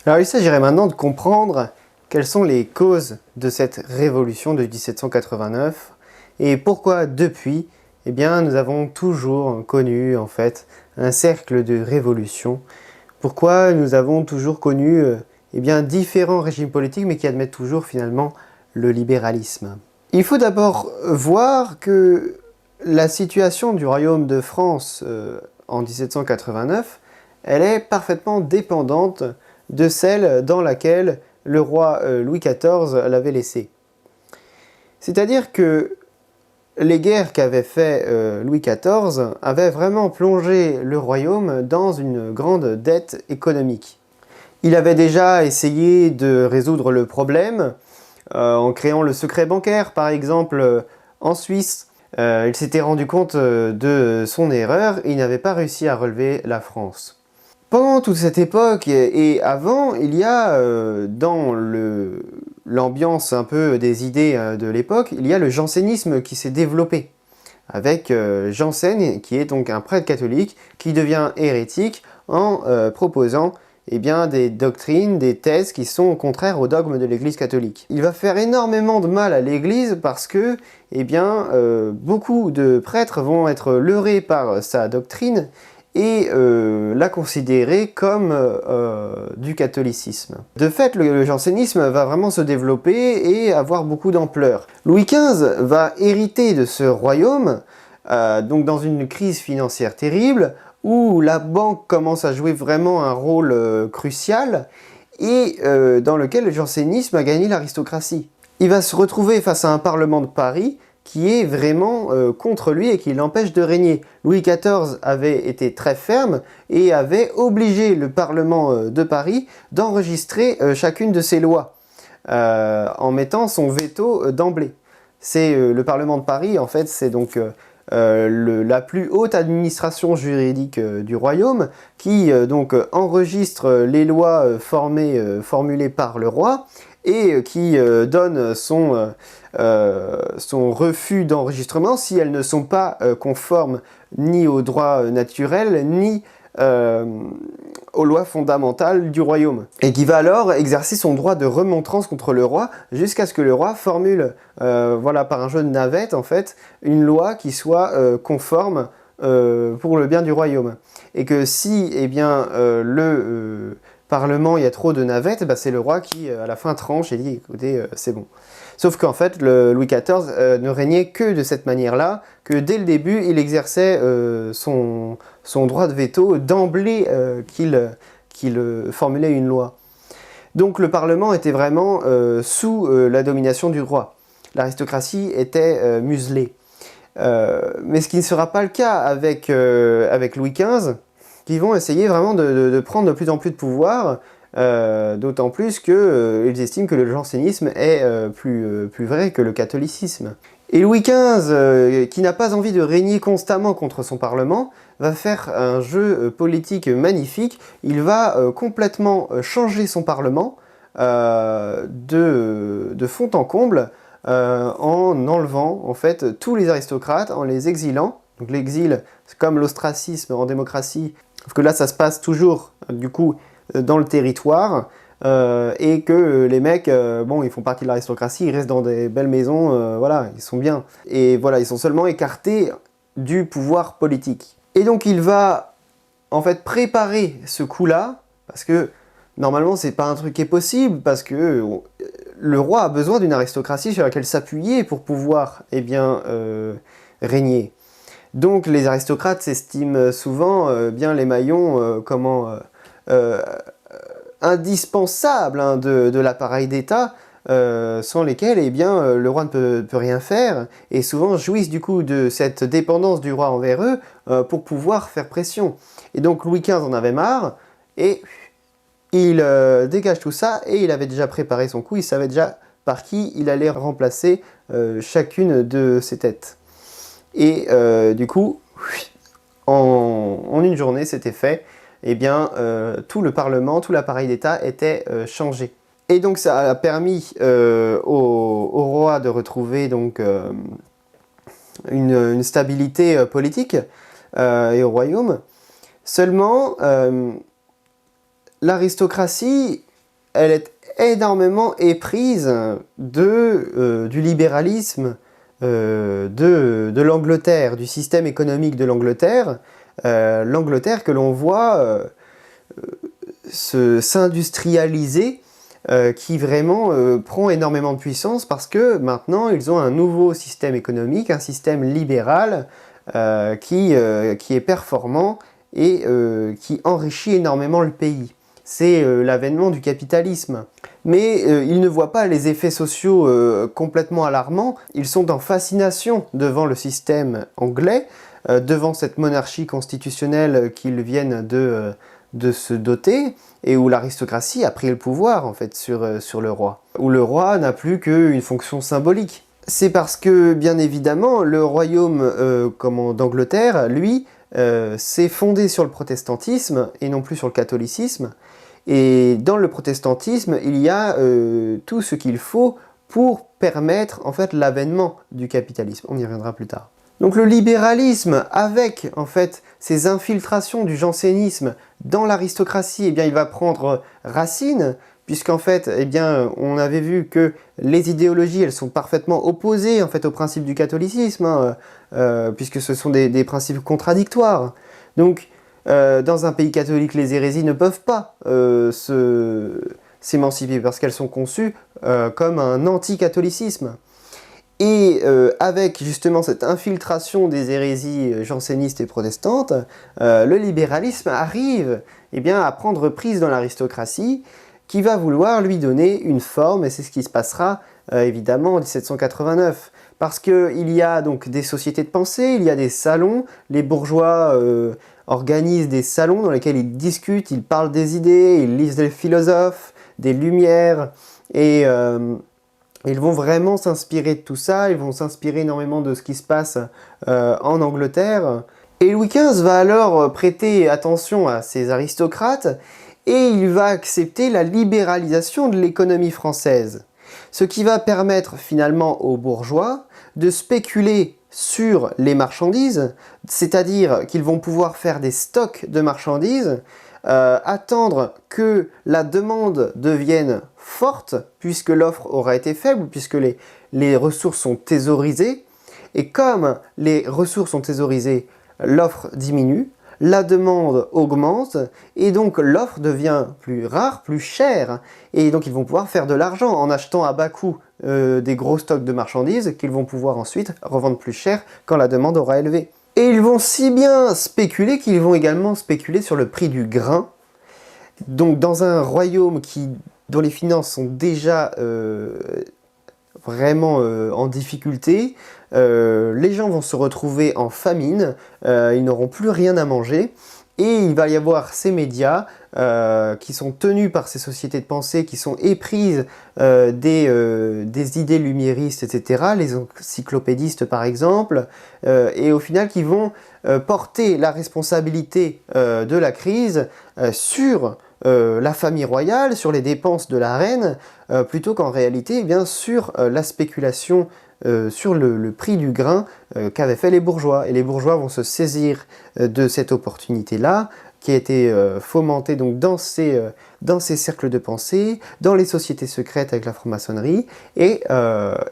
Alors il s'agirait maintenant de comprendre quelles sont les causes de cette révolution de 1789 et pourquoi depuis, eh bien, nous avons toujours connu en fait un cercle de révolution. Pourquoi nous avons toujours connu eh bien, différents régimes politiques mais qui admettent toujours finalement le libéralisme. Il faut d'abord voir que la situation du royaume de France en 1789, elle est parfaitement dépendante de celle dans laquelle le roi Louis XIV l'avait laissée. C'est-à-dire que les guerres qu'avait fait Louis XIV avaient vraiment plongé le royaume dans une grande dette économique. Il avait déjà essayé de résoudre le problème en créant le secret bancaire, par exemple, en Suisse. Il s'était rendu compte de son erreur et il n'avait pas réussi à relever la France. Pendant toute cette époque et avant, il y a dans l'ambiance un peu des idées de l'époque, il y a le jansénisme qui s'est développé, avec Jansen, qui est donc un prêtre catholique, qui devient hérétique en proposant eh bien, des doctrines, des thèses qui sont contraires au dogme de l'Église catholique. Il va faire énormément de mal à l'Église parce que eh bien, beaucoup de prêtres vont être leurrés par sa doctrine et la considérer comme du catholicisme. De fait, le jansénisme va vraiment se développer et avoir beaucoup d'ampleur. Louis XV va hériter de ce royaume, donc dans une crise financière terrible, où la banque commence à jouer vraiment un rôle crucial, et dans lequel le jansénisme a gagné l'aristocratie. Il va se retrouver face à un parlement de Paris qui est vraiment contre lui et qui l'empêche de régner. Louis XIV avait été très ferme et avait obligé le Parlement de Paris d'enregistrer chacune de ses lois, en mettant son veto d'emblée. C'est le Parlement de Paris, en fait, c'est donc la plus haute administration juridique du royaume qui donc enregistre les lois formulées par le roi et qui donne son refus d'enregistrement si elles ne sont pas conformes ni au droit naturel ni aux lois fondamentales du royaume, et qui va alors exercer son droit de remontrance contre le roi jusqu'à ce que le roi formule, voilà, par un jeu de navette en fait, une loi qui soit conforme pour le bien du royaume. Et que si eh bien, le Parlement, il y a trop de navettes, bah, c'est le roi qui à la fin tranche et dit écoutez, c'est bon. Sauf qu'en fait, Louis XIV ne régnait que de cette manière-là, que dès le début, il exerçait son droit de veto d'emblée qu'il formulait une loi. Donc le Parlement était vraiment sous la domination du roi. L'aristocratie était muselée. Mais ce qui ne sera pas le cas avec Louis XV, qui vont essayer vraiment de prendre de plus en plus de pouvoir, d'autant plus qu'ils estiment que le jansénisme est plus vrai que le catholicisme. Et Louis XV, qui n'a pas envie de régner constamment contre son Parlement, va faire un jeu politique magnifique. Il va complètement changer son Parlement de fond en comble, en enlevant en fait tous les aristocrates, en les exilant. Donc l'exil, c'est comme l'ostracisme en démocratie, sauf que là ça se passe toujours du coup dans le territoire, et que les mecs, bon, ils font partie de l'aristocratie, ils restent dans des belles maisons, voilà, ils sont bien. Et voilà, ils sont seulement écartés du pouvoir politique. Et donc il va en fait préparer ce coup-là, parce que normalement c'est pas un truc qui est possible, parce que le roi a besoin d'une aristocratie sur laquelle s'appuyer pour pouvoir eh bien, régner. Donc les aristocrates s'estiment souvent bien les maillons indispensables hein, de l'appareil d'État, sans lesquels eh bien, le roi ne peut rien faire, et souvent jouissent du coup de cette dépendance du roi envers eux pour pouvoir faire pression. Et donc Louis XV en avait marre, et il dégage tout ça, et il avait déjà préparé son coup, il savait déjà par qui il allait remplacer chacune de ses têtes. Et du coup, en une journée, c'était fait. Eh bien, tout le Parlement, tout l'appareil d'État était changé. Et donc ça a permis au roi de retrouver donc, une stabilité politique et au royaume. Seulement, l'aristocratie elle est énormément éprise du libéralisme de l'Angleterre, du système économique de l'Angleterre. L'Angleterre que l'on voit s'industrialiser, qui vraiment prend énormément de puissance parce que maintenant ils ont un nouveau système économique, un système libéral qui est performant et qui enrichit énormément le pays. C'est l'avènement du capitalisme. Mais ils ne voient pas les effets sociaux complètement alarmants. Ils sont en fascination devant le système anglais, devant cette monarchie constitutionnelle qu'ils viennent de se doter, et où l'aristocratie a pris le pouvoir en fait sur le roi. Où le roi n'a plus qu'une fonction symbolique. C'est parce que, bien évidemment, le royaume d'Angleterre, lui, s'est fondé sur le protestantisme et non plus sur le catholicisme. Et dans le protestantisme, il y a tout ce qu'il faut pour permettre en fait l'avènement du capitalisme. On y reviendra plus tard. Donc le libéralisme, avec en fait ces infiltrations du jansénisme dans l'aristocratie, eh bien il va prendre racine, puisqu'en fait, eh bien, on avait vu que les idéologies, elles sont parfaitement opposées en fait au principe du catholicisme, hein, puisque ce sont des principes contradictoires. Donc dans un pays catholique, les hérésies ne peuvent pas s'émanciper parce qu'elles sont conçues comme un anti-catholicisme. Et avec justement cette infiltration des hérésies jansénistes et protestantes, le libéralisme arrive eh bien, à prendre prise dans l'aristocratie qui va vouloir lui donner une forme, et c'est ce qui se passera évidemment en 1789. Parce qu'il y a donc des sociétés de pensée, il y a des salons, les bourgeois organisent des salons dans lesquels ils discutent, ils parlent des idées, ils lisent des philosophes, des Lumières, et ils vont vraiment s'inspirer de tout ça, ils vont s'inspirer énormément de ce qui se passe en Angleterre. Et Louis XV va alors prêter attention à ces aristocrates, et il va accepter la libéralisation de l'économie française. Ce qui va permettre finalement aux bourgeois de spéculer sur les marchandises, c'est-à-dire qu'ils vont pouvoir faire des stocks de marchandises, attendre que la demande devienne forte, puisque l'offre aura été faible, puisque les ressources sont thésaurisées, et comme les ressources sont thésaurisées, l'offre diminue, la demande augmente, et donc l'offre devient plus rare, plus chère, et donc ils vont pouvoir faire de l'argent en achetant à bas coût des gros stocks de marchandises qu'ils vont pouvoir ensuite revendre plus cher quand la demande aura élevé. Et ils vont si bien spéculer qu'ils vont également spéculer sur le prix du grain. Donc dans un royaume dont les finances sont déjà vraiment en difficulté, les gens vont se retrouver en famine, ils n'auront plus rien à manger, et il va y avoir ces médias qui sont tenus par ces sociétés de pensée, qui sont éprises des idées lumiéristes, etc., les encyclopédistes par exemple, et au final qui vont porter la responsabilité de la crise sur la famille royale, sur les dépenses de la reine, plutôt qu'en réalité eh bien, sur la spéculation sur le prix du grain qu'avaient fait les bourgeois. Et les bourgeois vont se saisir de cette opportunité-là, qui a été fomentée donc, dans ces cercles de pensée, dans les sociétés secrètes avec la franc-maçonnerie, et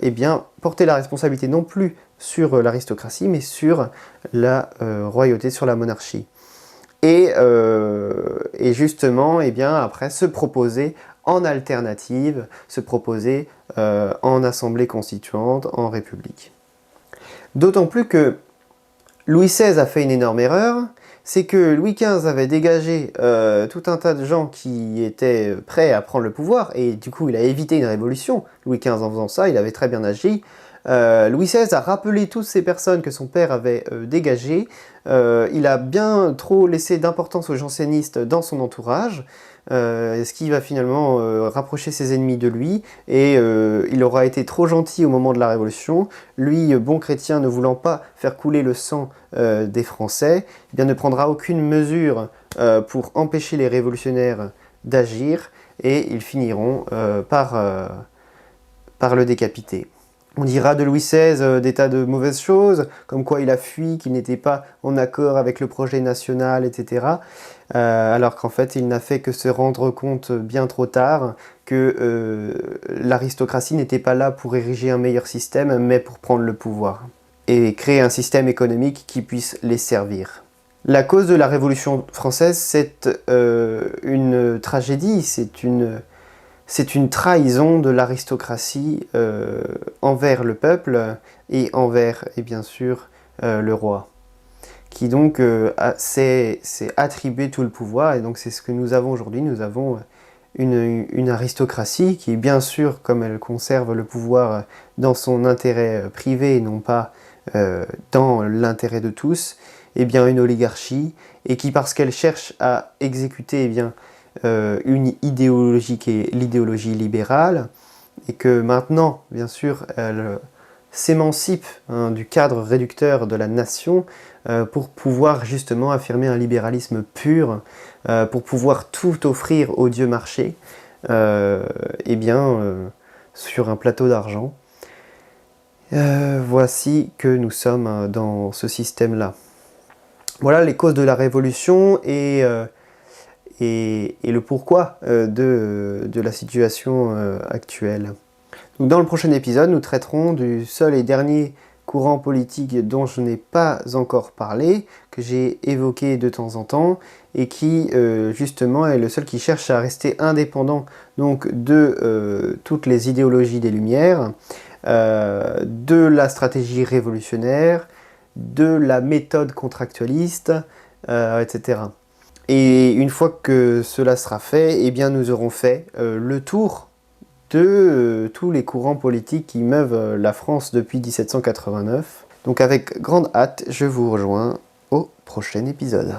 eh bien, porter la responsabilité non plus sur l'aristocratie, mais sur la royauté, sur la monarchie. Et justement, eh bien, après, se proposer en alternative, se proposer en assemblée constituante, en république. D'autant plus que Louis XVI a fait une énorme erreur, c'est que Louis XV avait dégagé tout un tas de gens qui étaient prêts à prendre le pouvoir, et du coup il a évité une révolution. Louis XV en faisant ça, il avait très bien agi. Louis XVI a rappelé toutes ces personnes que son père avait dégagées. Il a bien trop laissé d'importance aux jansénistes dans son entourage, ce qui va finalement rapprocher ses ennemis de lui, et il aura été trop gentil au moment de la Révolution. Lui, bon chrétien, ne voulant pas faire couler le sang des Français, eh bien, ne prendra aucune mesure pour empêcher les révolutionnaires d'agir, et ils finiront par le décapiter. On dira de Louis XVI des tas de mauvaises choses, comme quoi il a fui, qu'il n'était pas en accord avec le projet national, etc. Alors qu'en fait, il n'a fait que se rendre compte bien trop tard que l'aristocratie n'était pas là pour ériger un meilleur système, mais pour prendre le pouvoir et créer un système économique qui puisse les servir. La cause de la Révolution française, c'est une tragédie, c'est une trahison de l'aristocratie envers le peuple et envers, et bien sûr, le roi, qui donc s'est attribué tout le pouvoir, et donc c'est ce que nous avons aujourd'hui. Nous avons une aristocratie qui, bien sûr, comme elle conserve le pouvoir dans son intérêt privé et non pas dans l'intérêt de tous, eh bien une oligarchie, et qui, parce qu'elle cherche à exécuter une idéologie qui est l'idéologie libérale, et que maintenant, bien sûr, elle s'émancipe du cadre réducteur de la nation pour pouvoir justement affirmer un libéralisme pur, pour pouvoir tout offrir au Dieu marché, sur un plateau d'argent. Voici que nous sommes dans ce système-là. Voilà les causes de la Révolution et le pourquoi de la situation actuelle. Donc dans le prochain épisode, nous traiterons du seul et dernier courant politique dont je n'ai pas encore parlé, que j'ai évoqué de temps en temps, et qui justement est le seul qui cherche à rester indépendant donc, de toutes les idéologies des Lumières, de la stratégie révolutionnaire, de la méthode contractualiste, etc. Et une fois que cela sera fait, eh bien nous aurons fait le tour de tous les courants politiques qui meuvent la France depuis 1789. Donc avec grande hâte, je vous rejoins au prochain épisode.